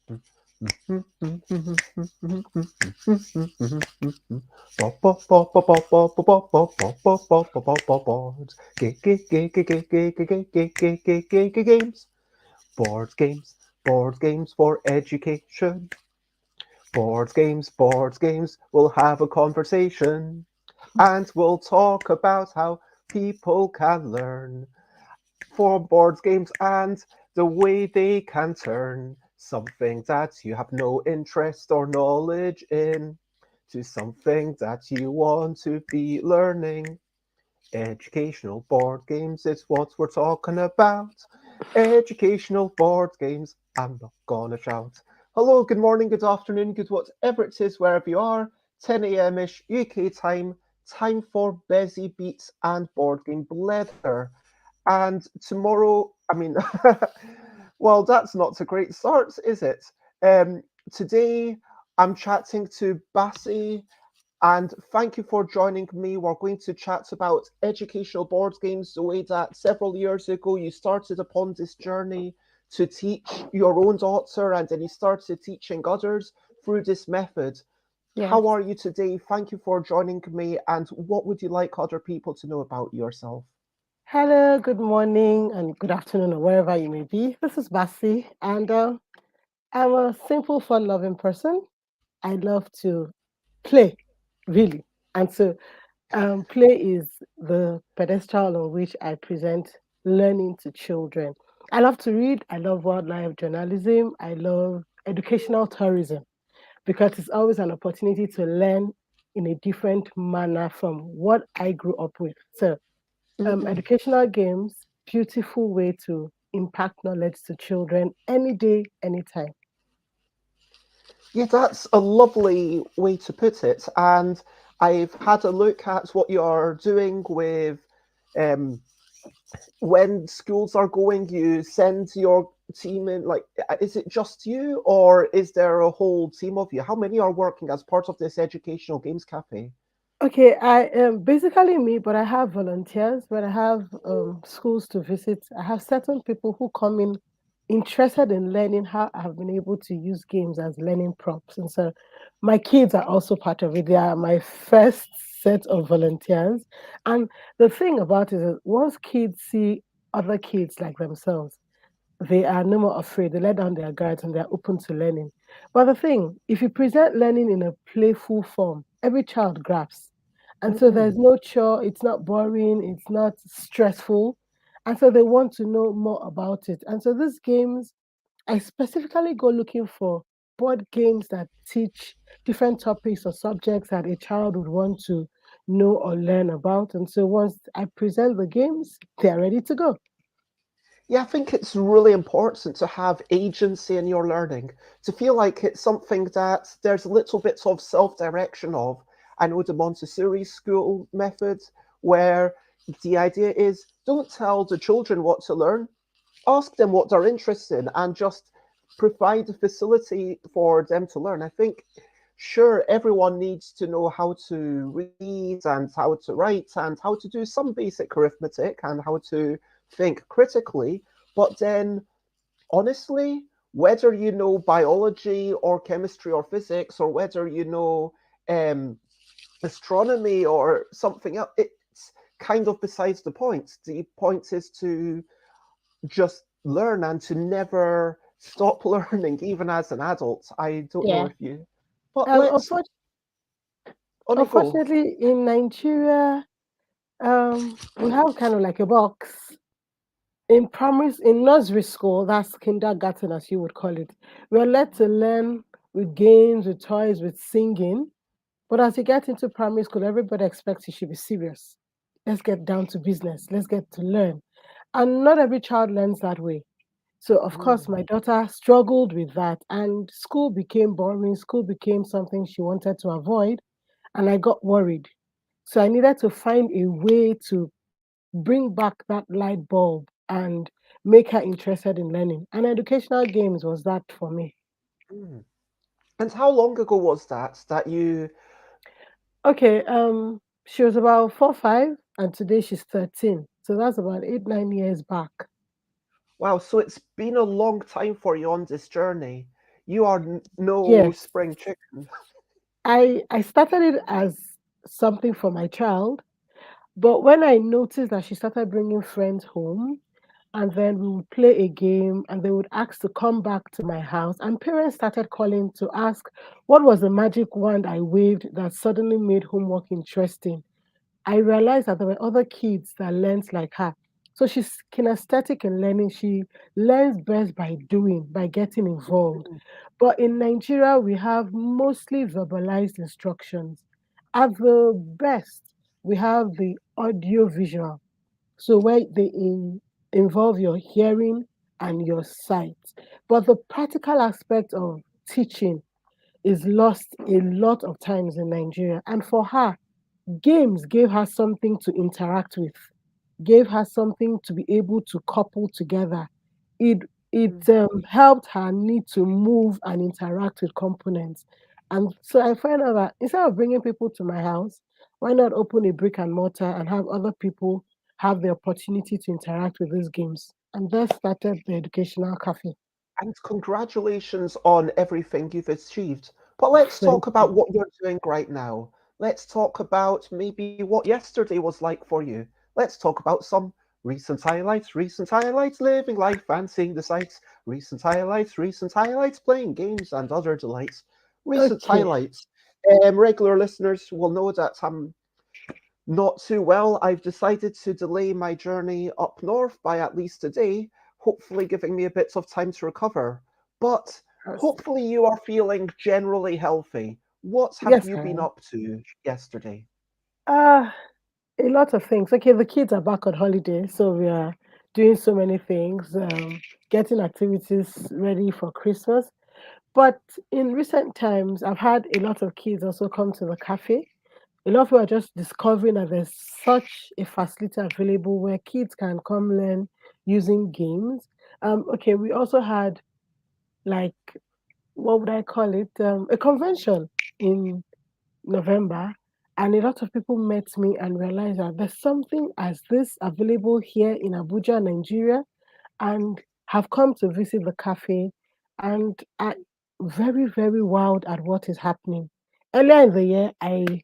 Games, board games for education. Board games, we'll have a conversation and we'll talk about how people can learn for board games and the way they can turn something that you have no interest or knowledge in to something that you want to be learning. Educational board games is what we're talking about. Educational board games. I'm not gonna shout. Hello, good morning, good afternoon, good whatever it is, wherever you are. 10 a.m. ish UK time. Time for Bassey Beats and Board Game Blether. And tomorrow, I mean, well, that's not a great start, is it? Today, I'm chatting to Bassey, and thank you for joining me. We're going to chat about educational board games, the way that several years ago you started upon this journey to teach your own daughter, and then you started teaching others through this method. Yes. How are you today? Thank you for joining me, and what would you like other people to know about yourself? Hello, good morning, and good afternoon, or wherever you may be. This is Bassey, and I'm a simple, fun loving person. I love to play, really. And so, play is the pedestal on which I present learning to children. I love to read, I love wildlife journalism, I love educational tourism because it's always an opportunity to learn in a different manner from what I grew up with. So, Mhm. educational games, beautiful way to impact knowledge to children any day, anytime. Yeah, that's a lovely way to put it. And I've had a look at what you're doing with um, when schools are going, you send your team in. Like, is it just you, or is there a whole team of you? How many are working as part of this educational games cafe? Okay, I am basically me, but I have volunteers, but I have schools to visit. I have certain people who come in interested in learning how I have been able to use games as learning prompts. And so my kids are also part of it. They are my first set of volunteers. And the thing about it is, once kids see other kids like themselves, they are no more afraid. They let down their guards and they're open to learning. But the thing, if you present learning in a playful form, every child grasps. And so there's Mm. no chore, it's not boring, it's not stressful. And so they want to know more about it. And so these games, I specifically go looking for board games that teach different topics or subjects that a child would want to know or learn about. And so once I present the games, they're ready to go. Yeah, I think it's really important to have agency in your learning, to feel like it's something that there's little bits of self direction of. I know the Montessori school method, where the idea is don't tell the children what to learn, ask them what they're interested in, and just provide the facility for them to learn. I think, sure, everyone needs to know how to read and how to write and how to do some basic arithmetic and how to think critically, but then honestly, whether you know biology or chemistry or physics, or whether you know um, astronomy or something else, it's kind of besides the point. The point is to just learn and to never stop learning, even as an adult. I don't know Yeah. if you, but Um, let's unfor- on it go. Unfortunately, in Nigeria, we have kind of like a box. In nursery school, that's kindergarten as you would call it. We're led to learn with games, with toys, with singing. But as you get into primary school, everybody expects you should be serious. Let's get down to business. Let's get to learn. And not every child learns that way. So, of course, Mm. my daughter struggled with that, and school became boring. School became something she wanted to avoid, and I got worried. So, I needed to find a way to bring back that light bulb and make her interested in learning. And educational games was that for me. Mm. And how long ago was that you? Okay, she was about 4, 5, and today she's 13. So that's about 8, 9 years back. Wow, so it's been a long time for you on this journey. You are no Yes, spring chicken. I started it as something for my child, but when I noticed that she started bringing friends home, and then we would play a game, and they would ask to come back to my house, and parents started calling to ask what was the magic wand I waved that suddenly made homework interesting. I realized that there were other kids that learned like her. So she's kinesthetic in learning. She learns best by doing, by getting involved. Mm, But in Nigeria, we have mostly verbalized instructions. At the best, we have the audio visual. So where involve your hearing and your sight. But the practical aspect of teaching is lost a lot of times in Nigeria. And for her, games gave her something to interact with, gave her something to be able to couple together. It mm. helped her need to move and interact with components. And so I find out that instead of bringing people to my house, why not open a brick and mortar and have other people have the opportunity to interact with these games? And that started the educational cafe. And congratulations on everything you've achieved. But let's Thank talk you. about what you're doing right now. Let's talk about maybe what yesterday was like for you. Let's talk about some recent highlights, living life and seeing the sights, recent highlights, playing games and other delights. Recent Okay. highlights. Regular listeners will know that I'm not too well. I've decided to delay my journey up north by at least a day, hopefully giving me a bit of time to recover. But Yes, hopefully you are feeling generally healthy. What have yes, you I been am. up to yesterday? Uh, a lot of things. Okay, the kids are back on holiday, so we are doing so many things, getting activities ready for Christmas. But in recent times, I've had a lot of kids also come to the cafe. A lot of people are just discovering that there's such a facility available where kids can come learn using games. Okay, we also had like what would I call it? A convention in November, and a lot of people met me and realized that there's something as this available here in Abuja, Nigeria, and have come to visit the cafe and are very, very wowed at what is happening. Earlier in the year, I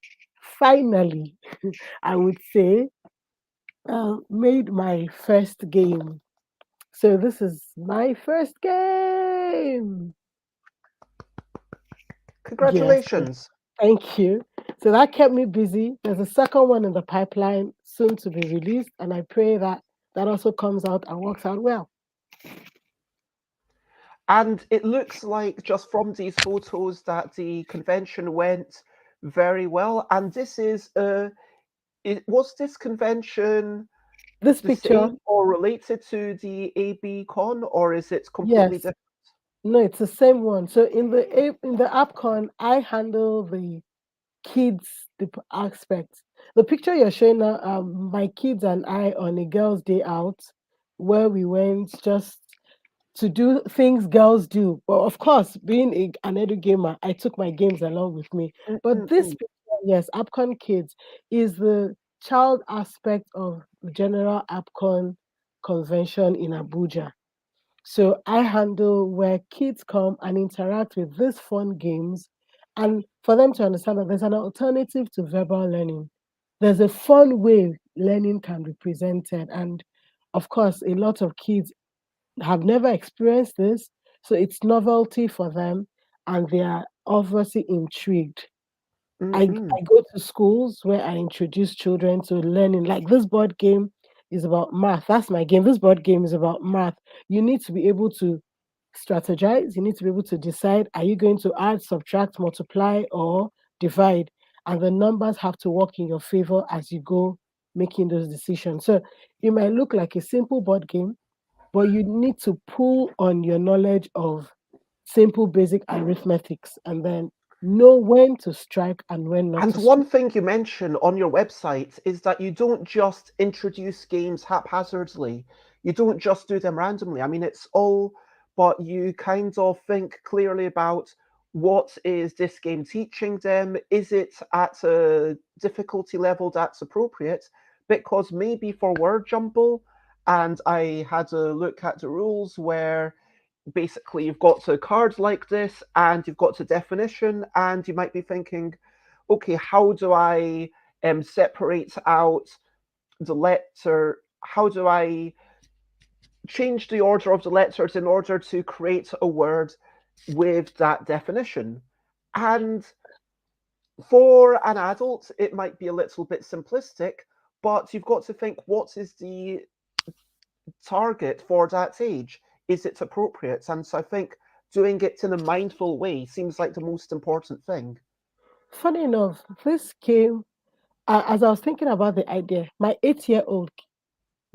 finally, I would say, made my first game. So this is my first game. Yes. Congratulations. Thank you. So that kept me busy. There's a second one in the pipeline soon to be released, and I pray that that also comes out and works out well. And it looks like just from these photos that the convention went very well. And this is was this convention This the picture, same or related to the AB Con, or is it completely yes, different? no, it's the same one. So in the AppCon, I handle the kids aspect. The picture you're showing now, my kids and I on a girls' day out, where we went just to do things girls do. But of course, being an edu gamer, I took my games along with me. But this Mm-mm-mm. picture, yes, AppCon Kids is the child aspect of the general AppCon convention in Abuja. So I handle where kids come and interact with these fun games and for them to understand that there's an alternative to verbal learning. There's a fun way learning can be presented. And of course, a lot of kids have never experienced this, so it's novelty for them, and they are obviously intrigued. I Mhm. go to schools where I introduce children to learning. Like this board game is about math. That's my game. This board game is about math. You need to be able to strategize. You need to be able to decide, are you going to add, subtract, multiply, or divide? And the numbers have to work in your favor as you go making those decisions. So it might look like a simple board game, but you need to pull on your knowledge of simple basic arithmetics and then know when to strike and when not And to strike. one thing you mention on your website is that you don't just introduce games haphazardly. You don't just do them randomly. I mean, it's all, but you kind of think clearly about what is this game teaching them? Is it at a difficulty level that's appropriate? Because maybe for word jumble, and I had a look at the rules where basically you've got a card like this and you've got a definition, and you might be thinking, okay, how do I separate out the letter? How do I change the order of the letters in order to create a word with that definition? And for an adult, it might be a little bit simplistic, but you've got to think, what is the target for that age? Is it appropriate? And so I think doing it in a mindful way seems like the most important thing. Funny enough, this came as I was thinking about the idea. My 8-year-old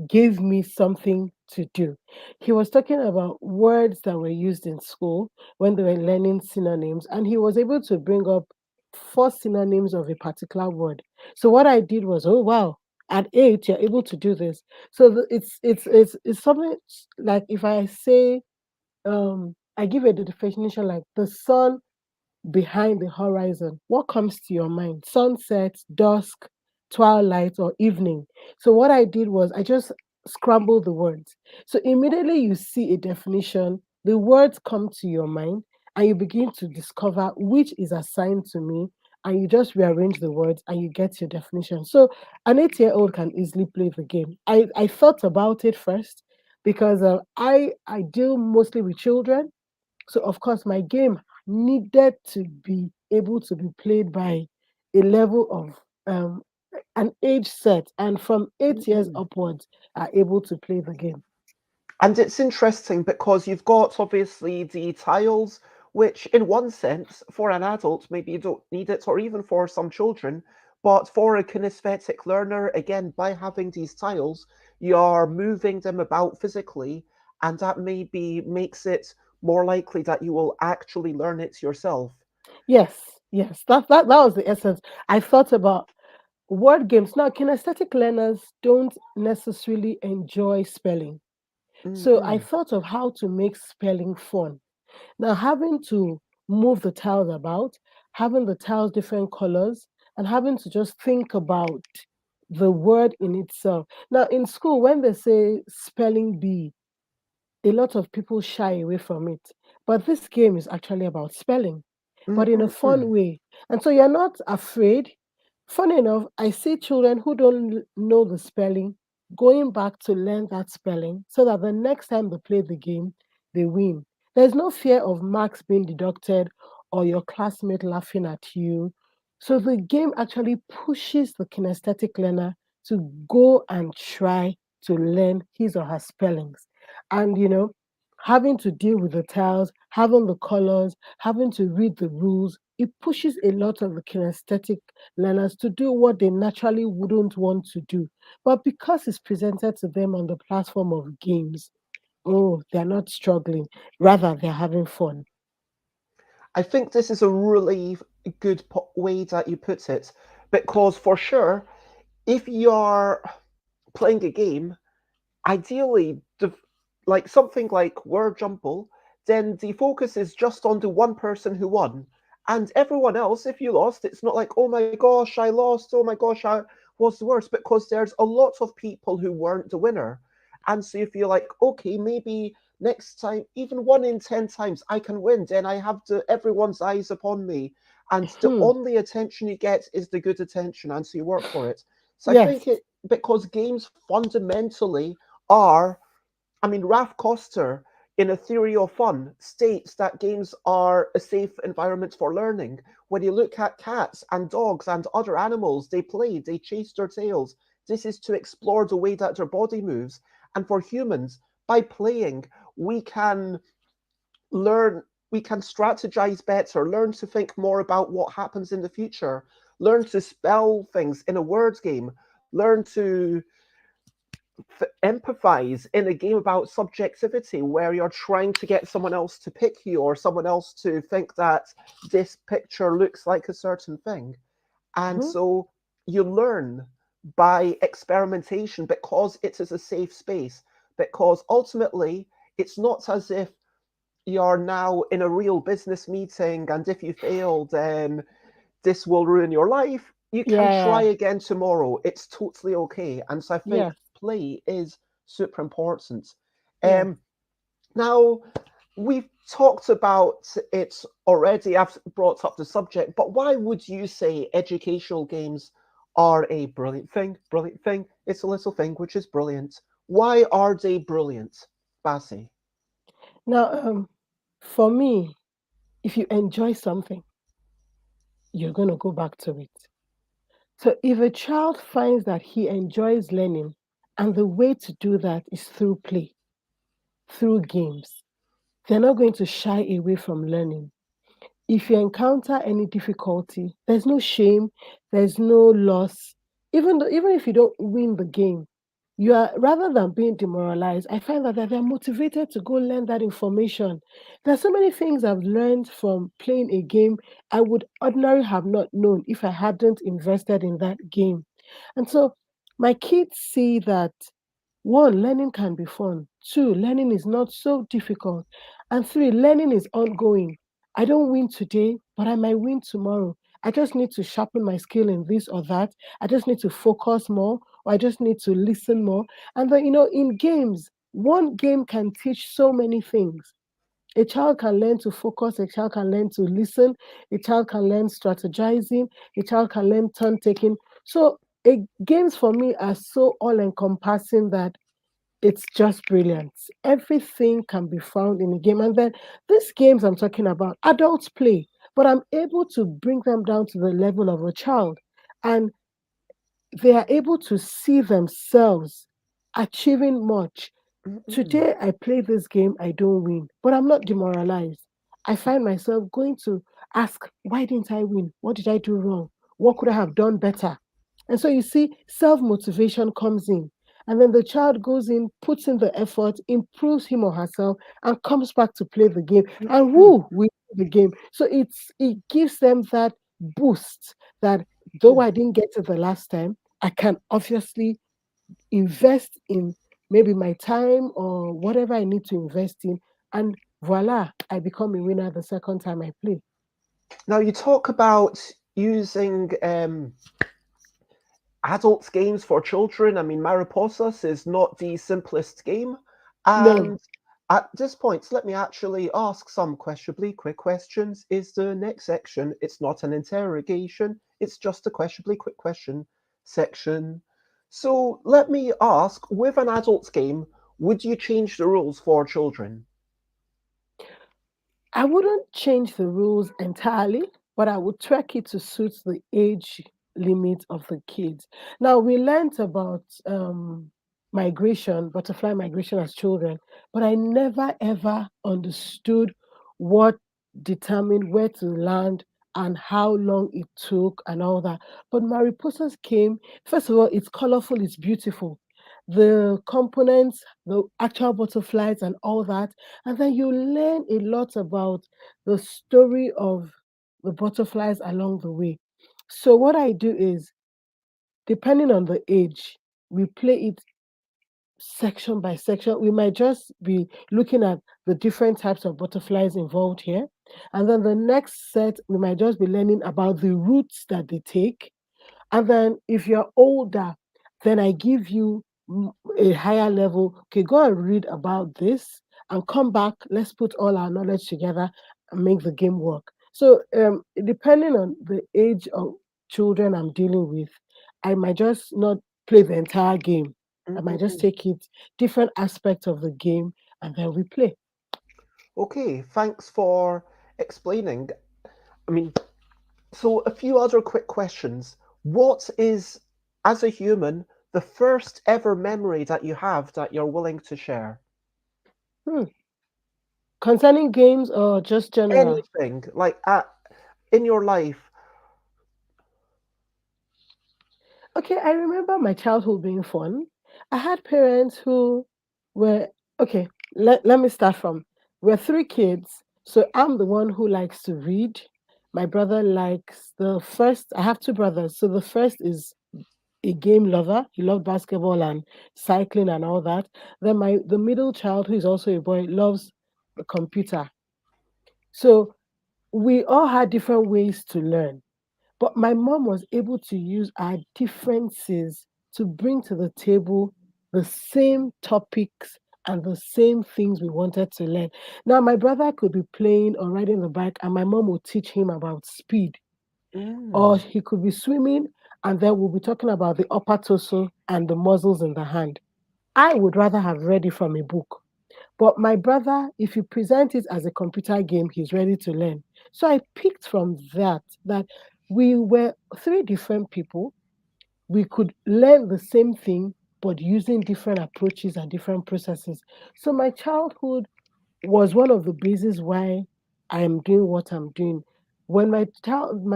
gave me something to do. He was talking about words that were used in school when they were learning synonyms, and he was able to bring up four synonyms of a particular word. So what I did was, oh wow, at 8 you're able to do this. So it's something like if I say I give a definition like the sun behind the horizon, what comes to your mind? Sunset, dusk, twilight, or evening. So, what I did was I just scrambled the words. So, immediately you see a definition, the words come to your mind, and you begin to discover which is assigned to me. And you just rearrange the words and you get your definition. So, an 8-year-old can easily play the game. I thought about it first because I deal mostly with children, so of course my game needed to be able to be played by a level of an age set, and from 8 years Mhm. upwards are able to play the game. And it's interesting because you've got obviously the tiles, which in one sense, for an adult, maybe you don't need it, or even for some children. But for a kinesthetic learner, again, by having these tiles, you're moving them about physically, and that maybe makes it more likely that you will actually learn it yourself. Yes, that was the essence. I thought about word games. Now, kinesthetic learners don't necessarily enjoy spelling. So I Hmm. thought of how to make spelling fun. Now, having to move the tiles about, having the tiles different colors, and having to just think about the word in itself. Now, in school, when they say spelling bee, a lot of people shy away from it. But this game is actually about spelling, but in a Hmm. fun way. And so you're not afraid. Funny enough, I see children who don't know the spelling going back to learn that spelling so that the next time they play the game, they win. There's no fear of marks being deducted or your classmate laughing at you. So the game actually pushes the kinesthetic learner to go and try to learn his or her spellings. And having to deal with the tiles, having the colors, having to read the rules, it pushes a lot of the kinesthetic learners to do what they naturally wouldn't want to do. But because it's presented to them on the platform of games, oh, they're not struggling. Rather, they're having fun. I think this is a really good way that you put it, because for sure, if you're playing a game, ideally, like something like Word Jumble, then the focus is just on the one person who won. And everyone else, if you lost, it's not like, oh my gosh, I lost, oh my gosh, I was the worst, because there's a lot of people who weren't the winner. And so you feel like, okay, maybe next time, even 1 in 10 times, I can win, then I have everyone's eyes upon me. And the Hmm. only attention you get is the good attention, and so you work for it. So I Yes. think it, because games fundamentally are, I mean, Ralph Koster in A Theory of Fun states that games are a safe environment for learning. When you look at cats and dogs and other animals, they play, they chase their tails. This is to explore the way that their body moves. And for humans, by playing, we can learn, we can strategize better, learn to think more about what happens in the future, learn to spell things in a word game, learn to empathize in a game about subjectivity where you're trying to get someone else to pick you or someone else to think that this picture looks like a certain thing. And Mhm. so you learn by experimentation because it is a safe space. Because ultimately, it's not as if you're now in a real business meeting and if you fail, then this will ruin your life. You can try Yeah. again tomorrow. It's totally okay. And so I think Yes. play is super important. Yes. Um, Now, we've talked about it already. I've brought up the subject, but why would you say educational games are a brilliant thing? Brilliant thing. It's a little thing which is brilliant. Why are they brilliant, Bassey? Now, for me, if you enjoy something, you're going to go back to it. So if a child finds that he enjoys learning, and the way to do that is through play, through games, they're not going to shy away from learning. If you encounter any difficulty, there's no shame, there's no loss. Even if you don't win the game, you are rather than being demoralized, I find that they're motivated to go learn that information. There's so many things I've learned from playing a game I would ordinarily have not known if I hadn't invested in that game. And so my kids see that one, learning can be fun. Two, learning is not so difficult. And three, learning is ongoing. I don't win today, but I might win tomorrow. I just need to sharpen my skill in this or that. I just need to focus more, or I just need to listen more. And then, in games, one game can teach so many things. A child can learn to focus, a child can learn to listen, a child can learn strategizing, a child can learn turn taking. So, games for me are so all encompassing that it's just brilliant. Everything can be found in a game. And then these games I'm talking about, adults play, but I'm able to bring them down to the level of a child. And they are able to see themselves achieving much. Mm-mm. Today I play this game, I don't win, but I'm not demoralized. I find myself going to ask, why didn't I win? What did I do wrong? What could I have done better? And so you see, self motivation comes in. And then the child goes in, puts in the effort, improves him or herself, and comes back to play the game. And Mm-mm. woo, we win the game. So it gives them that boost that though I didn't get it the last time, I can obviously invest in maybe my time or whatever I need to invest in, and voila, I become a winner the second time I play. Now you talk about using adult games for children. I mean, Mariposas is not the simplest game. No, And at this point, let me actually ask some questionably quick questions. Is the next section, it's not an interrogation, it's just a questionably quick question section. So let me ask, with an adult game, would you change the rules for children? I wouldn't change the rules entirely, but I would track it to suit the age limit of the kids. Now, we learnt about migration, butterfly migration as children, but I never ever understood what determined where to land and how long it took and all that. But mariposas came, first of all, it's colorful, it's beautiful. The components, the actual butterflies, and all that, and then you learn a lot about the story of the butterflies along the way. So what I do is, depending on the age, we play it section by section. We might just be looking at the different types of butterflies involved here. And then the next set, we might just be learning about the routes that they take. And then if you're older, then I give you a higher level. Okay, go and read about this and come back. Let's put all our knowledge together and make the game work. So, depending on the age of children I'm dealing with, I might just not play the entire game. I might just Mm-mm-mm. take it different aspects of the game and then we play. Okay, thanks for explaining. I mean, so, a few other quick questions. What is, as a human, the first ever memory that you have that you're willing to share? Hmm. Concerning games or just general? Anything, like in your life. Okay, I remember my childhood being fun. I had parents who were okay. Let me start from we're three kids, so I'm the one who likes to read. My brother likes the first. I have two brothers, so the first is a game lover. He loved basketball and cycling and all that. Then the middle child, who is also a boy, loves the computer. So we all had different ways to learn. But my mom was able to use our differences to bring to the table the same topics and the same things we wanted to learn. Now, my brother could be playing or riding the bike, and my mom would teach him about speed, or Mm. he could be swimming, and then we'll be talking about the upper torso and the muscles in the hand. I would rather have read it from a book. But my brother, if you present it as a computer game, he's ready to learn. So I picked from that we were three different people. We could learn the same thing, but using different approaches and different processes. So my childhood was one of the bases why I am doing what I'm doing. When my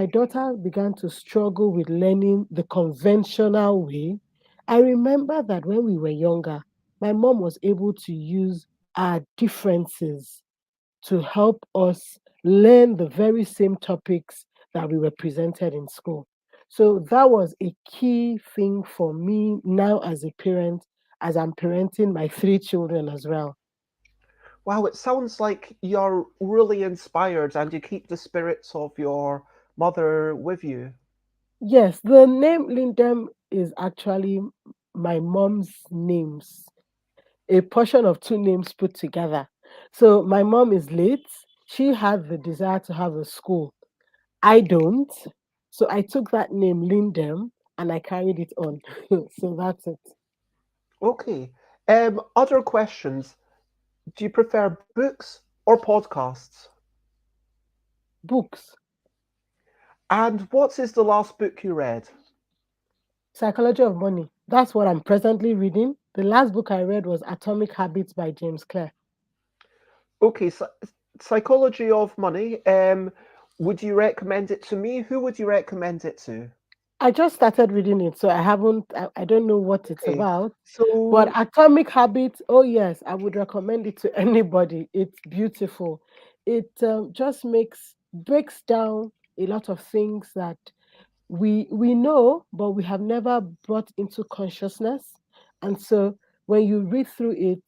daughter began to struggle with learning the conventional way, I remember that when we were younger, my mom was able to use our differences to help us learn the very same topics that we were presented in school. So that was a key thing for me now as a parent, as I'm parenting my three children as well. Wow, it sounds like you're really inspired and you keep the spirits of your mother with you. Yes, the name Lindem is actually my mom's names, a portion of two names put together. So my mom is late. She had the desire to have a school. I don't. So I took that name Lindem and I carried it on. So that's it. Okay. Other questions. Do you prefer books or podcasts? Books, And what is the last book you read? Psychology of Money. That's what I'm presently reading. The last book I read was Atomic Habits by James Clear. Okay, Psychology of Money. Would you recommend it to me? Who would you recommend it to? I just started reading it, so I don't know what it's Okay, about. But so Atomic Habits, oh yes, I would recommend it to anybody. It's beautiful. It just breaks down a lot of things that we know, but we have never brought into consciousness. And so when you read through it,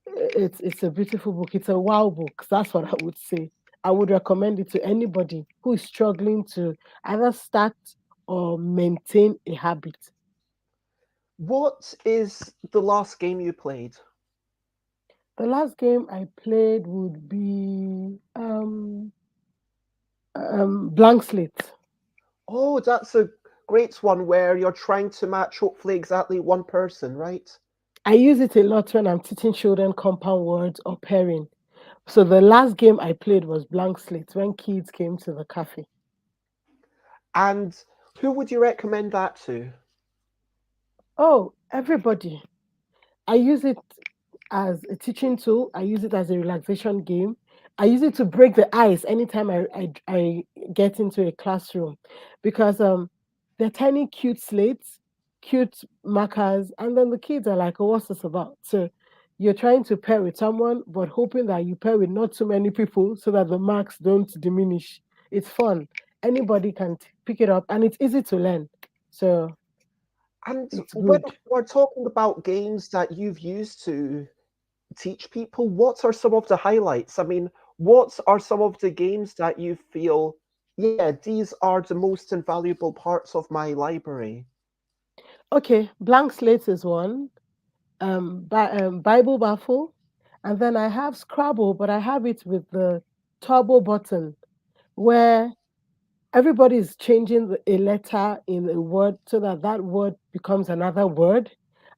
it's a beautiful book. It's a wow book. That's what I would say. I would recommend it to anybody who is struggling to either start or maintain a habit. what is the last game you played? The last game I played would be Blank Slate. Oh, that's a great one where you're trying to match hopefully exactly one person, right? I use it a lot when I'm teaching children compound words or pairing. So the last game I played was Blank Slate when kids came to the cafe. And who would you recommend that to? Oh, everybody. I use it as a teaching tool. I use it as a relaxation game. I use it to break the ice anytime I get into a classroom because they're tiny, cute slates, cute markers, and then the kids are like, oh, what's this about? So you're trying to pair with someone, but hoping that you pair with not too many people so that the marks don't diminish. It's fun. Anybody can pick it up, and it's easy to learn. So And it's when good. we're talking about games that you've used to teach people, what are some of the highlights? I mean, what are some of the games that you feel, yeah, these are the most invaluable parts of my library? Okay, blank slate is one. Bible Baffle, and then I have Scrabble, but I have it with the turbo button where everybody is changing a letter in a word so that that word becomes another word.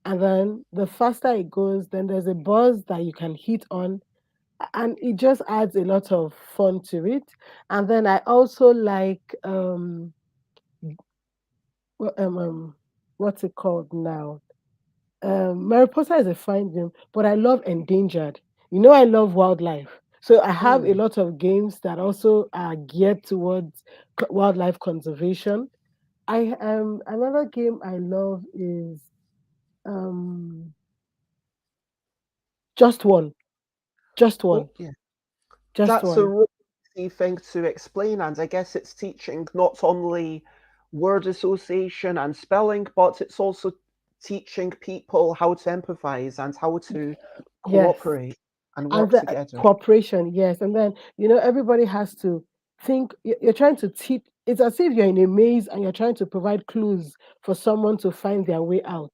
And then the faster it goes, then there's a buzz that you can hit on, and it just adds a lot of fun to it. And then I also like wha- um, um what's it called now? Mariposa is a fine game, but I love endangered. You know, I love wildlife. So I have a Hmm. lot of games that also are geared towards wildlife conservation. I Another game I love is um just one, just Oh, one, yeah. just That's a one. really easy thing to explain, and I guess it's teaching not only word association and spelling, but it's also teaching people how to empathize and how to Yes. cooperate and And work the together. cooperation, yes. And then, everybody has to think, you're trying to teach, it's as if you're in a maze and you're trying to provide clues for someone to find their way out.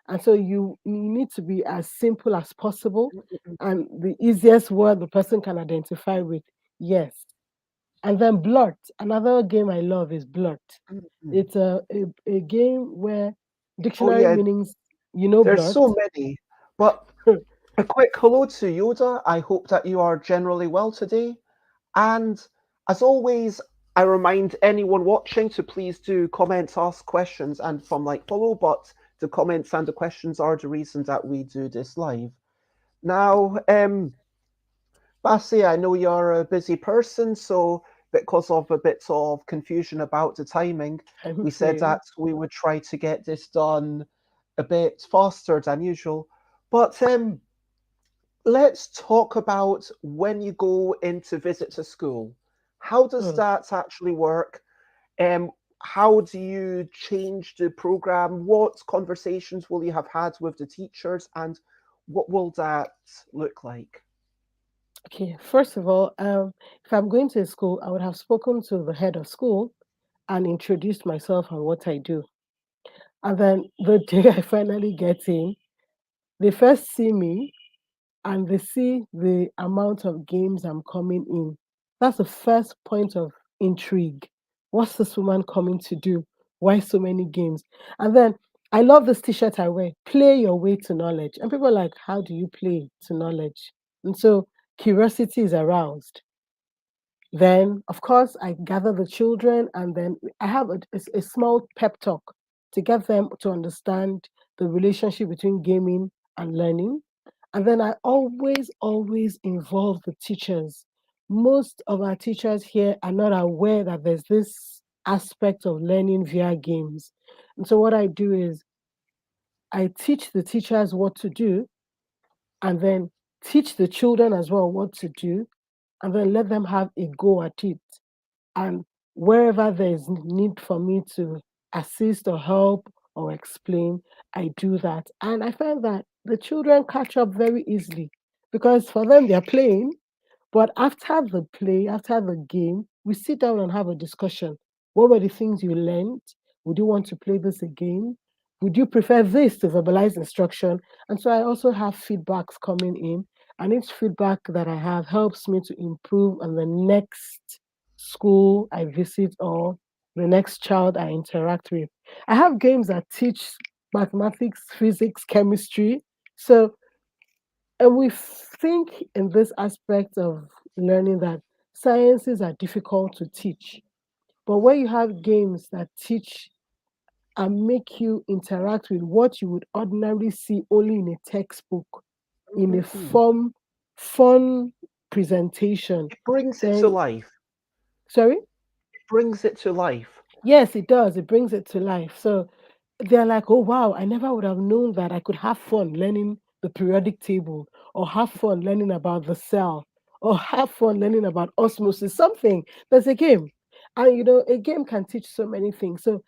And so you need to be as simple as possible Mm, and the easiest word the person can identify with. Yes. And then blurt. Another game I love is blurt. mm, mm. It's a game where Oh dictionary yeah, meanings, you know, there's blurt. so many. But a quick hello to Yoda. I hope that you are generally well today. And as always, I remind anyone watching to please do comment, ask questions, and from like follow. But the comments and the questions are the reason that we do this live. Now, Bassey, I know you're a busy person, so because of a bit of confusion about the timing, I'm we said free. that we would try to get this done a bit faster than usual. But let's talk about when you go in to visit a school. How does Mm, that actually work? How do you change the program? What conversations will you have had with the teachers, and what will that look like? okay, first of all, if I'm going to a school, I would have spoken to the head of school and introduced myself and what I do. And then the day I finally get in, they first see me and they see the amount of games I'm coming in. That's the first point of intrigue. What's this woman coming to do? Why so many games? And then I love this t-shirt I wear. Play your way to knowledge. And people are like, how do you play to knowledge? And so curiosity is aroused. Then, of course, I gather the children and then I have a small pep talk to get them to understand the relationship between gaming and learning. And then I always involve the teachers. Most of our teachers here are not aware that there's this aspect of learning via games. And so what I do is I teach the teachers what to do and then teach the children as well what to do and then let them have a go at it. And wherever there is need for me to assist or help or explain, I do that. And I find that the children catch up very easily because for them, they're playing but after the play, after the game, we sit down and have a discussion. What were the things you learned? Would you want to play this again? Would you prefer this to verbalize instruction? And so I also have feedbacks coming in, and each feedback that I have helps me to improve on the next school I visit or the next child I interact with. I have games that teach mathematics, physics, chemistry. So and we think in this aspect of learning that sciences are difficult to teach. But when you have games that teach and make you interact with what you would ordinarily see only in a textbook, in a Mm-mm-mm. fun presentation, It brings it to then life. sorry? It brings it to life. Yes, it does. It brings it to life. So they're like, oh, wow, I never would have known that I could have fun learning the periodic table or have fun learning about the cell or have fun learning about osmosis, something. There's a game. And a game can teach so many things. So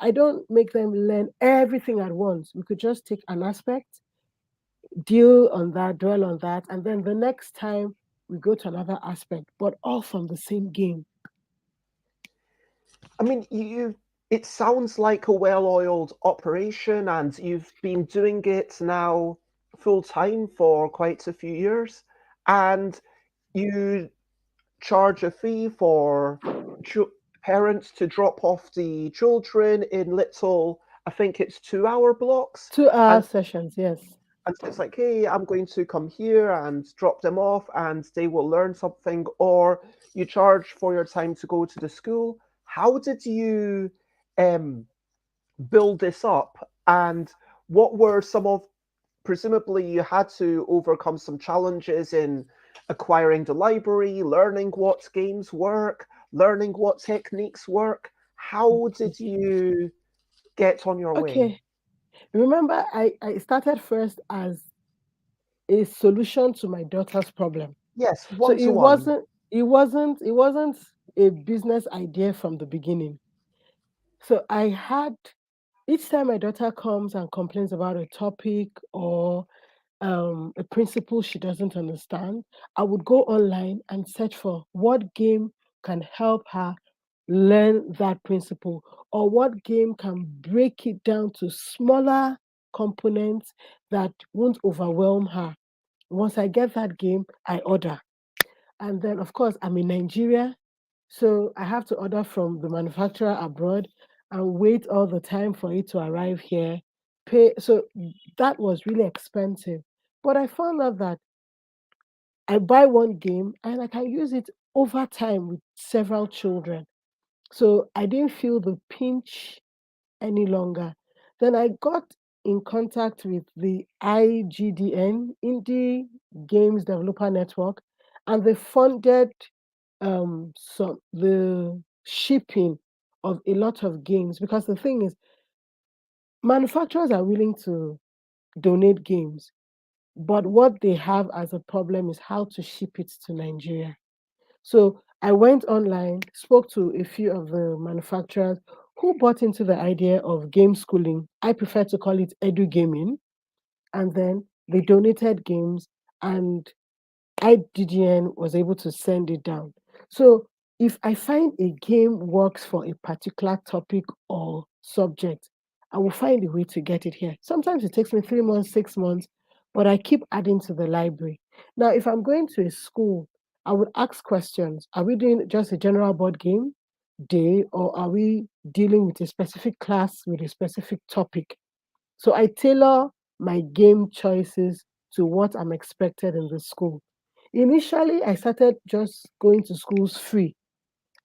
I don't make them learn everything at once. We could just take an aspect, deal on that, dwell on that, and then the next time we go to another aspect, but all from the same game. I mean, it sounds like a well-oiled operation, and you've been doing it now full time for quite a few years, and you charge a fee for chu- parents to drop off the children in little, I think it's 2 hour blocks, 2 hour and sessions, yes. so it's like, hey, I'm going to come here and drop them off, and they will learn something, or you charge for your time to go to the school. How did you um, build this up, and what were some of, presumably you had to overcome some challenges in acquiring the library, learning what games work, learning what techniques work. How did you get on your way? Okay. Remember, I started first as a solution to my daughter's problem. Yes, So one to one. it wasn't a business idea from the beginning. So I had each time my daughter comes and complains about a topic or a principle she doesn't understand, I would go online and search for what game can help her learn that principle or what game can break it down to smaller components that won't overwhelm her. Once I get that game, I order. And then, of course, I'm in Nigeria, so I have to order from the manufacturer abroad and wait all the time for it to arrive here. Pay so that was really expensive. But I found out that I buy one game and I can use it over time with several children. So I didn't feel the pinch any longer. Then I got in contact with the IGDN, Indie Games Developer Network, and they funded some the shipping of a lot of games, because the thing is, manufacturers are willing to donate games, but what they have as a problem is how to ship it to Nigeria. So I went online, spoke to a few of the manufacturers who bought into the idea of game schooling. I prefer to call it edu gaming. And then they donated games, and IDGN was able to send it down. So if I find a game works for a particular topic or subject, I will find a way to get it here. Sometimes it takes me 3 months, 6 months, but I keep adding to the library. Now, if I'm going to a school, I would ask questions. Are we doing just a general board game day, or are we dealing with a specific class with a specific topic? So I tailor my game choices to what I'm expected in the school. Initially, I started just going to schools free.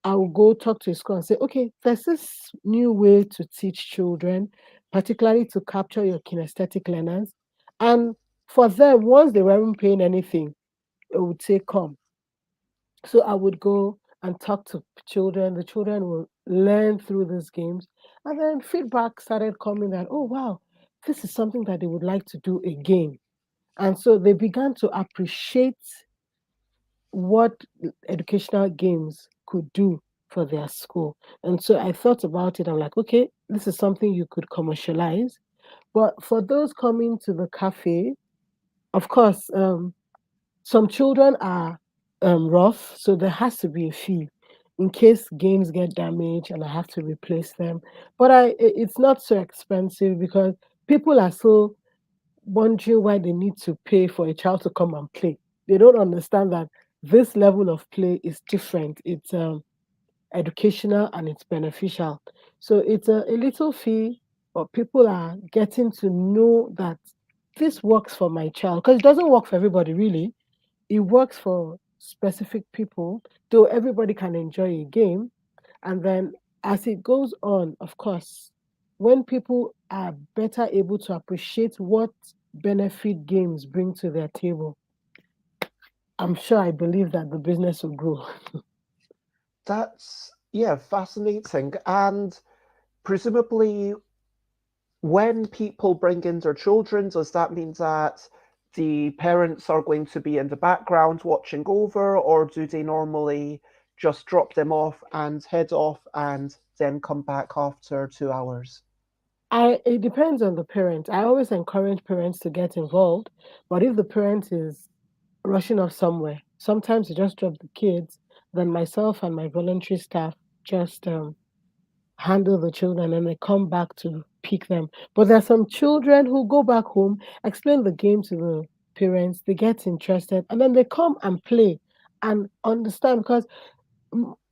I will go talk to a school and say, okay, there's this new way to teach children, particularly to capture your kinesthetic learners. And for them, once they weren't paying anything, it would say, come. So I would go and talk to children. The children will learn through these games. And then feedback started coming that, oh, wow, this is something that they would like to do again. And so they began to appreciate what educational games could do for their school. And so I thought about it. I'm like, okay, this is something you could commercialize. But for those coming to the cafe, of course, some children are rough, so there has to be a fee in case games get damaged and I have to replace them. But it's not so expensive because people are so wondering why they need to pay for a child to come and play. They don't understand that this level of play is different. It's educational and it's beneficial. So it's a little fee, but people are getting to know that this works for my child, because it doesn't work for everybody, really. It works for specific people, though everybody can enjoy a game. And then as it goes on, of course, when people are better able to appreciate what benefit games bring to their table, I'm sure I believe that the business will grow. That's, yeah, fascinating. And presumably, when people bring in their children, does that mean that the parents are going to be in the background watching over, or do they normally just drop them off and head off and then come back after 2 hours? It depends on the parent. I always encourage parents to get involved, but if the parent is rushing off somewhere, sometimes you just drop the kids, then myself and my voluntary staff just handle the children and they come back to pick them. But there are some children who go back home, explain the game to the parents, they get interested, and then they come and play and understand, because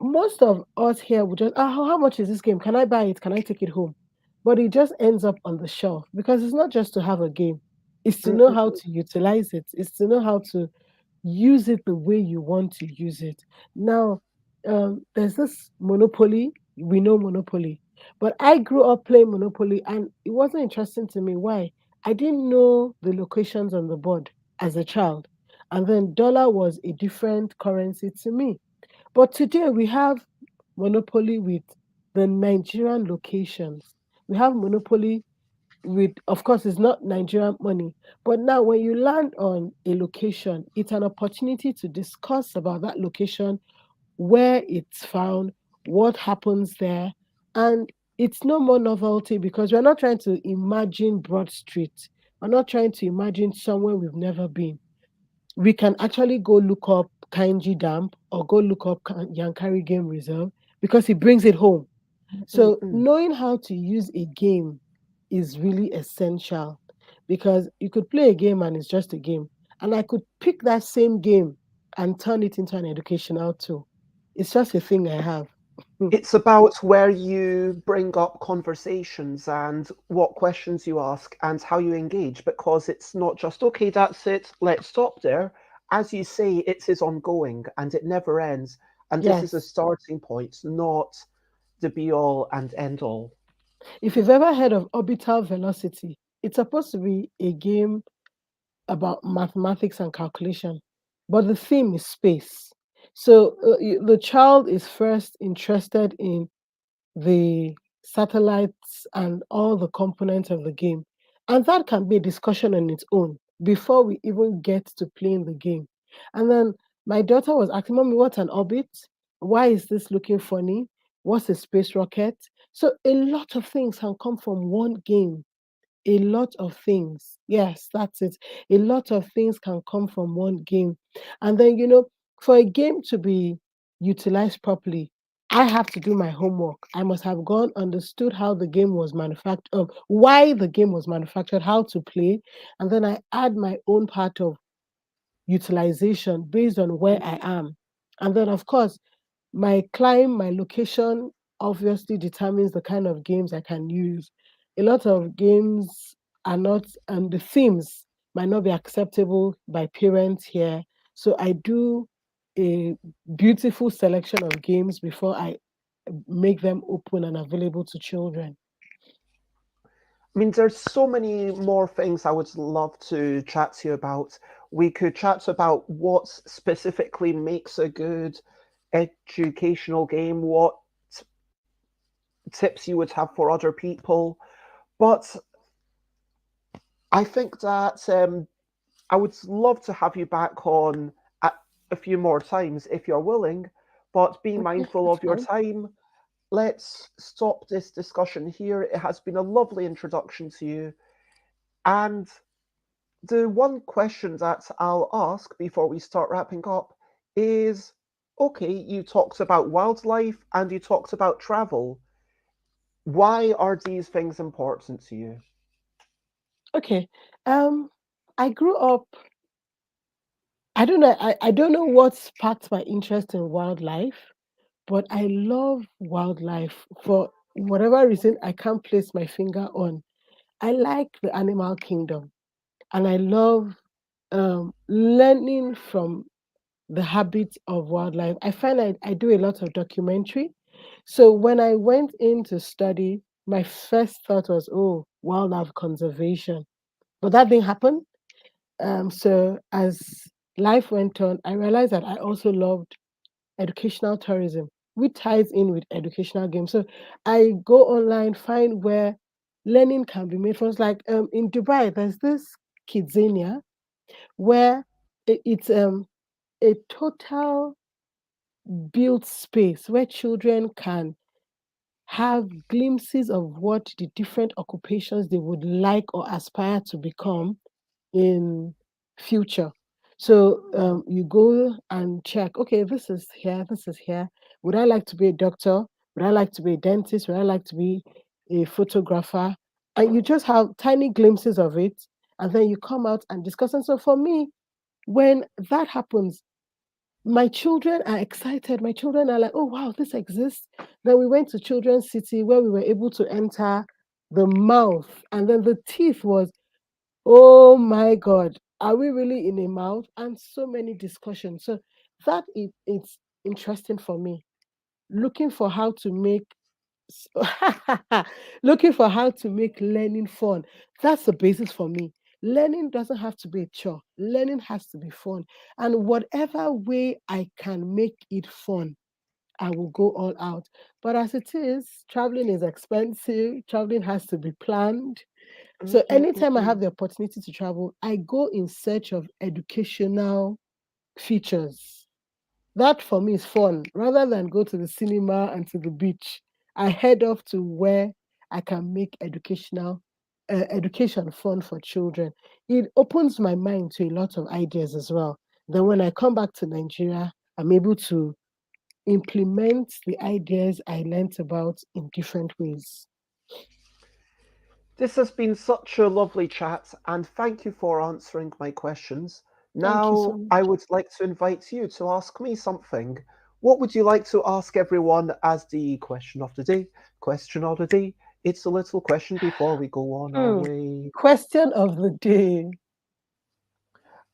most of us here would just, how much is this game? Can I buy it? Can I take it home? But it just ends up on the shelf because it's not just to have a game, it's to know how Mm-mm. to utilize it, it's to know how to use it the way you want to use it. Now, there's this Monopoly. We know Monopoly, but I grew up playing Monopoly, and it wasn't interesting to me. Why? I didn't know the locations on the board as a child, and then dollar was a different currency to me. But today we have Monopoly with the Nigerian locations. We have Monopoly with, of course, it's not Nigerian money, but now when you land on a location, it's an opportunity to discuss about that location, where it's found, what happens there, and it's no more novelty because we're not trying to imagine Broad Street. We're not trying to imagine somewhere we've never been. We can actually go look up Kainji Dam or go look up Yankari Game Reserve because it brings it home. So Mm-mm. knowing how to use a game is really essential. because you could play a game and it's just a game. And I could pick that same game and turn it into an educational tool. It's just a thing I have. It's about where you bring up conversations and what questions you ask and how you engage, because it's not just, okay, that's it, let's stop there. As you say, it is ongoing and it never ends. And this is a Yes. starting point, not the be all and end all. If you've ever heard of orbital velocity, it's supposed to be a game about mathematics and calculation, but the theme is space. So the child is first interested in the satellites and all the components of the game. And that can be a discussion on its own before we even get to playing the game. And then my daughter was asking, Mommy, what's an orbit? Why is this looking funny? What's a space rocket? So a lot of things can come from one game. A lot of things. Yes, that's it. A lot of things can come from one game. And then, for a game to be utilized properly, I have to do my homework. I must have gone, understood how the game was manufactured, why the game was manufactured, how to play. And then I add my own part of utilization based on where I am. And then, of course, my climb, my location obviously determines the kind of games I can use. A lot of games are not, and the themes might not be acceptable by parents here. So I do a beautiful selection of games before I make them open and available to children. I mean, there's so many more things I would love to chat to you about. We could chat about what specifically makes a good educational game, what tips you would have for other people. But I think that I would love to have you back on a few more times if you're willing, but be Okay, mindful that's of your fine. time. Let's stop this discussion here. It has been a lovely introduction to you. And the one question that I'll ask before we start wrapping up is, okay, you talked about wildlife and you talked about travel. Why are these things important to you? Okay. Um, I grew up. I don't know. I don't know what sparked my interest in wildlife, but I love wildlife for whatever reason I can't place my finger on. I like the animal kingdom and I love learning from the habits of wildlife. I find I do a lot of documentary. So when I went in to study, my first thought was, oh, wildlife conservation. But that didn't happen. So as life went on, I realized that I also loved educational tourism, which ties in with educational games. So I go online, find where learning can be made. For us, like in Dubai, there's this Kidzania where it's a total built space where children can have glimpses of what the different occupations they would like or aspire to become in future. So you go and check, okay, this is here, this is here. Would I like to be a doctor? Would I like to be a dentist? Would I like to be a photographer? And you just have tiny glimpses of it, and then you come out and discuss. And so for me, when that happens, my children are excited. My children are like, oh, wow, this exists. Then we went to Children's City where we were able to enter the mouth, and then the teeth was, oh my God, are we really in a mouth? And so many discussions. So it's interesting for me. Looking for how to make looking for how to make learning fun. That's the basis for me. Learning doesn't have to be a chore. Learning has to be fun. And whatever way I can make it fun, I will go all out. But as it is, traveling is expensive. Traveling has to be planned. So anytime I Mm. have the opportunity to travel, I go in search of educational features. That for me is fun. Rather than go to the cinema and to the beach, I head off to where I can make education fun for children. It opens my mind to a lot of ideas as well. Then when I come back to Nigeria, I'm able to implement the ideas I learnt about in different ways. This has been such a lovely chat, and thank you for answering my questions. Thank you so Now, I much. would like to invite you to ask me something. What would you like to ask everyone as the question of the day? Question of the day. It's a little question before we go on our Hmm. way. Question of the day.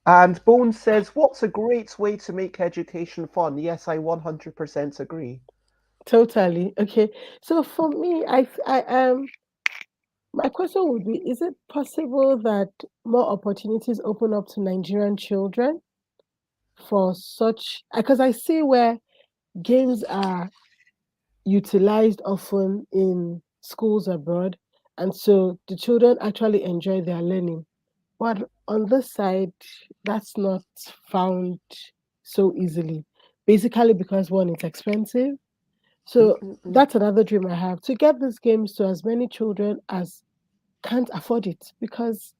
And Bones says, what's a great way to make education fun? Yes, I 100% agree. Totally. Okay. So for me, my question would be: is it possible that more opportunities open up to Nigerian children for such? Because I see where games are utilized often in schools abroad, and so the children actually enjoy their learning. But on this side, that's not found so easily. Basically, because one, it's expensive. So Mm-mm-mm. that's another dream I have, to get these games to as many children as can't afford it, because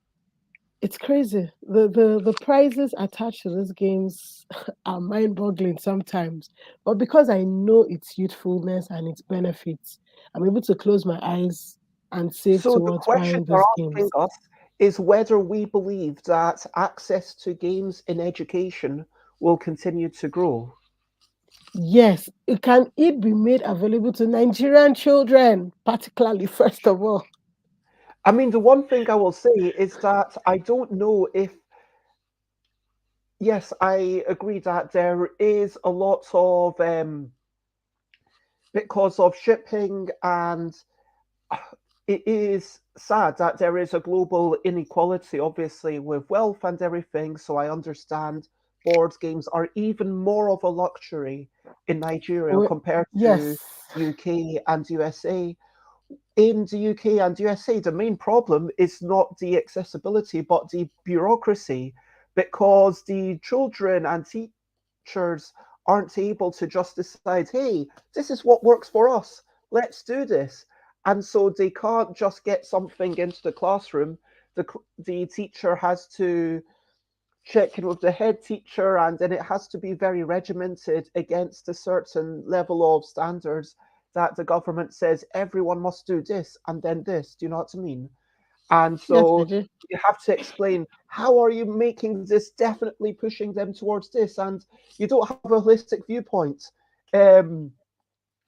it's crazy. The prices attached to these games are mind-boggling sometimes. But because I know its youthfulness and its benefits, I'm able to close my eyes and save So the towards question buying you're those asking games. us is whether we believe that access to games in education will continue to grow. Yes, can it be made available to Nigerian children, particularly, first of all? I mean, the one thing I will say is that I don't know if, yes, I agree that there is a lot of, because of shipping, and it is sad that there is a global inequality, obviously, with wealth and everything. So I understand board games are even more of a luxury in Nigeria We- compared to Yes, UK and USA. In the UK and USA, the main problem is not the accessibility, but the bureaucracy, because the children and teachers aren't able to just decide, hey, this is what works for us, let's do this. And so they can't just get something into the classroom. The teacher has to check in with the head teacher, and then it has to be very regimented against a certain level of standards that the government says everyone must do this and then this. Do you know what I mean? And yes, I so do. you have to explain, how are you making this definitely pushing them towards this, and you don't have a holistic viewpoint. um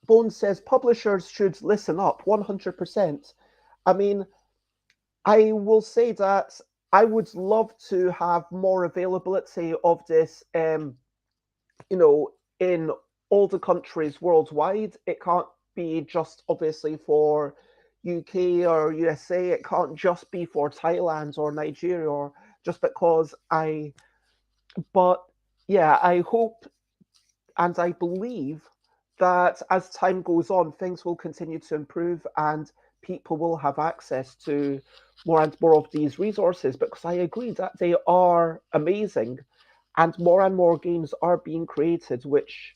Bones says publishers should listen up 100%. I mean, I will say that I would love to have more availability of this, you know, in all the countries worldwide. It can't be just obviously for UK or USA. It can't just be for Thailand or Nigeria, or just because but yeah, I hope and I believe that as time goes on, things will continue to improve and people will have access to more and more of these resources, because I agree that they are amazing and more games are being created which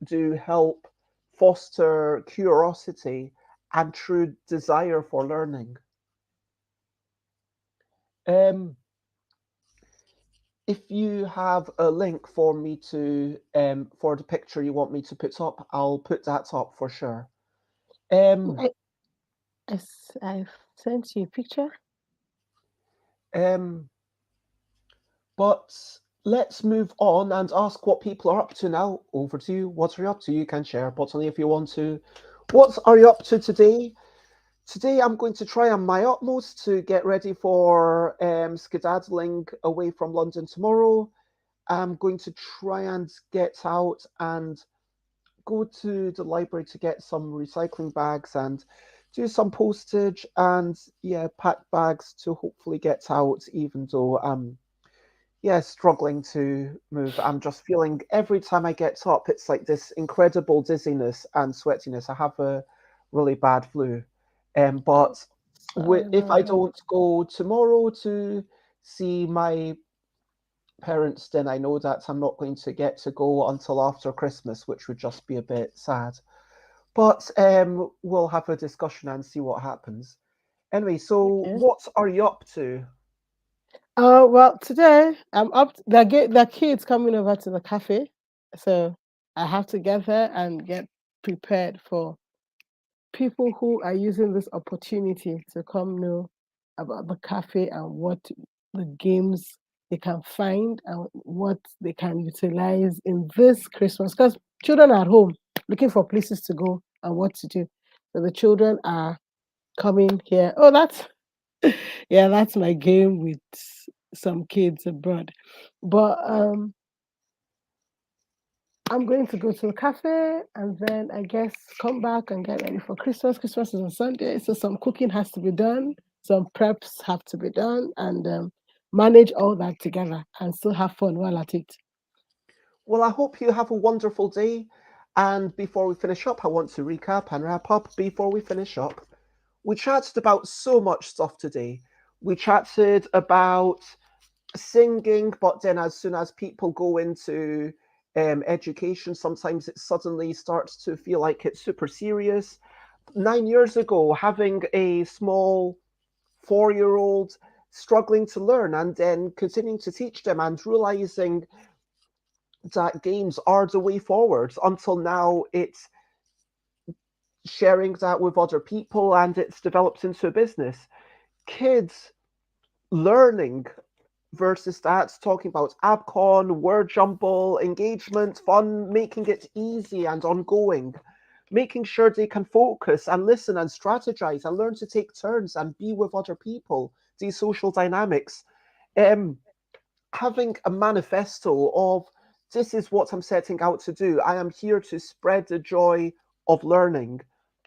do help foster curiosity and true desire for learning. Um, if you have a link for me to for the picture you want me to put up, I'll put that up for sure. Um, I, I've sent you a picture. um, but let's move on and ask what people are up to now. Over to you. What are you up to? You can share, but only if you want to. What are you up to today? Today, I'm going to try on my utmost to get ready for skedaddling away from London tomorrow. I'm going to try and get out and go to the library to get some recycling bags and do some postage and yeah, pack bags to hopefully get out, even though I'm yeah, struggling to move. I'm just feeling every time I get up, it's like this incredible dizziness and sweatiness. I have a really bad flu. Oh, But sorry if about I that. don't go tomorrow to see my parents, then I know that I'm not going to get to go until after Christmas, which would just be a bit sad. But we'll have a discussion and see what happens. Anyway, so Okay. what are you up to? Well, today I'm up. The kids coming over to the cafe, so I have to get there and get prepared for people who are using this opportunity to come know about the cafe and what the games they can find and what they can utilize in this Christmas. Because children are at home looking for places to go and what to do. So the children are coming here. Oh, that's yeah, that's my game with some kids abroad. But I'm going to go to a cafe and then I guess come back and get ready for Christmas. Christmas is on Sunday, so some cooking has to be done, some preps have to be done, and manage all that together and still have fun while at it. Well, I hope you have a wonderful day. And before we finish up, I want to recap and wrap up before we finish up. We chatted about so much stuff today. We chatted about singing, but then as soon as people go into education, sometimes it suddenly starts to feel like it's super serious. 9 years ago, having a small 4 year old struggling to learn and then continuing to teach them and realizing that games are the way forward. Until now, it's sharing that with other people and it's developed into a business. Kids learning versus that, talking about ABCon, word jumble, engagement, fun, making it easy and ongoing, making sure they can focus and listen and strategize and learn to take turns and be with other people, these social dynamics. Um, Having a manifesto of this is what I'm setting out to do. I am here to spread the joy of learning.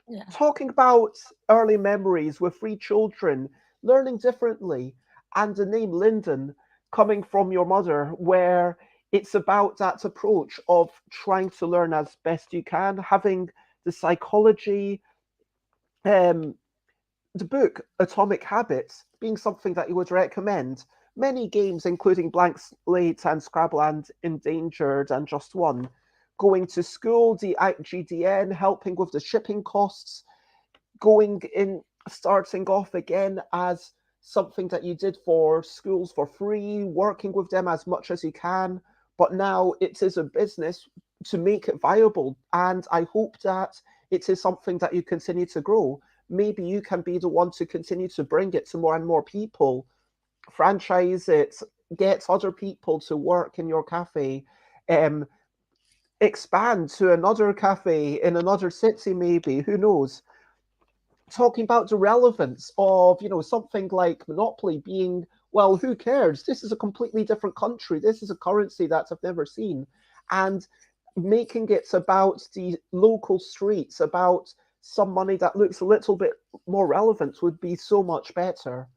Yeah. Talking about early memories with three children, learning differently, and the name Lyndon coming from your mother, where it's about that approach of trying to learn as best you can, having the psychology, um, the book Atomic Habits being something that you would recommend. Many games, including Blank Slate and Scrabble and Endangered and Just One. Going to school, the GDN, helping with the shipping costs, going in, starting off again as something that you did for schools for free, working with them as much as you can. But now it is a business to make it viable. And I hope that it is something that you continue to grow. Maybe you can be the one to continue to bring it to more and more people, franchise it, get other people to work in your cafe, um, expand to another cafe in another city, maybe, who knows? Talking about the relevance of something like Monopoly being, well, who cares, this is a completely different country, this is a currency that I've never seen, and making it about the local streets, about some money that looks a little bit more relevant would be so much better.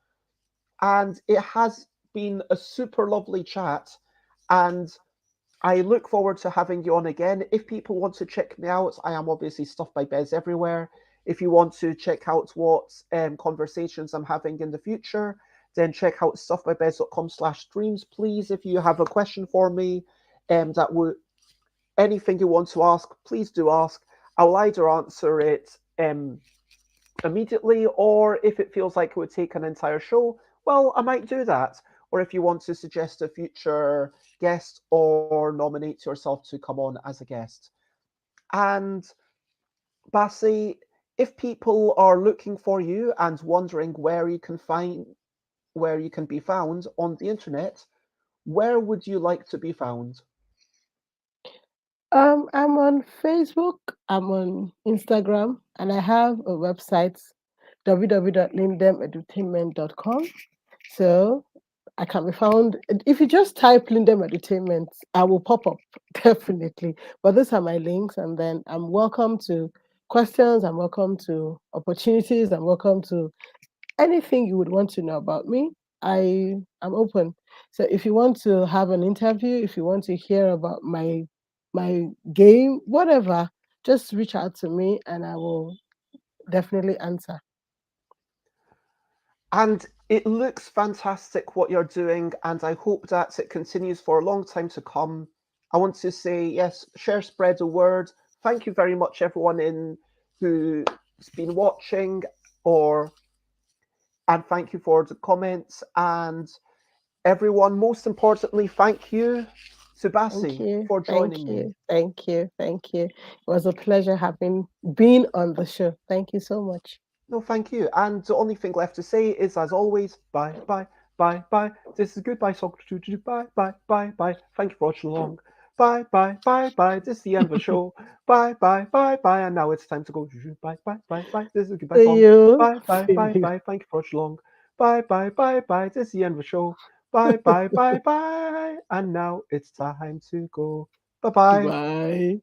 And it has been a super lovely chat, and I look forward to having you on again. If people want to check me out, I am obviously Stuff by Bez everywhere. If you want to check out what conversations I'm having in the future, then check out stuffbybez.com/streams. Please, if you have a question for me, that would anything you want to ask, please do ask. I'll either answer it immediately, or if it feels like it would take an entire show, well, I might do that. Or if you want to suggest a future guest or nominate yourself to come on as a guest. And Bassey, if people are looking for you and wondering where you can be found on the internet, where would you like to be found? I'm on Facebook, I'm on Instagram, and I have a website www.lindementertainment.com. So I can be found. If you just type Lindem Entertainment, I will pop up definitely. But these are my links, and then I'm welcome to questions. I'm welcome to opportunities. I'm welcome to anything you would want to know about me. I'm open. So if you want to have an interview, if you want to hear about my game, whatever, just reach out to me, and I will definitely answer. And it looks fantastic what you're doing, and I hope that it continues for a long time to come. I want to say, yes, share, spread the word. Thank you very much, everyone in who's been watching, or and thank you for the comments. And everyone, most importantly, thank you Thank Sebasi, you. for Thank joining me. you. Thank you. Thank you. It was a pleasure having been on the show. Thank you so much. No, thank you. And the only thing left to say is, as always, bye, bye, bye, bye. This is goodbye, Socrates. Bye, bye, bye, bye. Thank you for watching along. Bye, bye, bye, bye. This is the end of the show. Bye, bye, bye, bye. And now it's time to go. Bye, bye, bye, bye. This is a goodbye See song. you. Bye, bye, See bye, you. bye. Thank you for watching along. Bye, bye, bye, bye. This is the end of the show. Bye, bye, bye, bye. And now it's time to go. Bye, bye. Bye.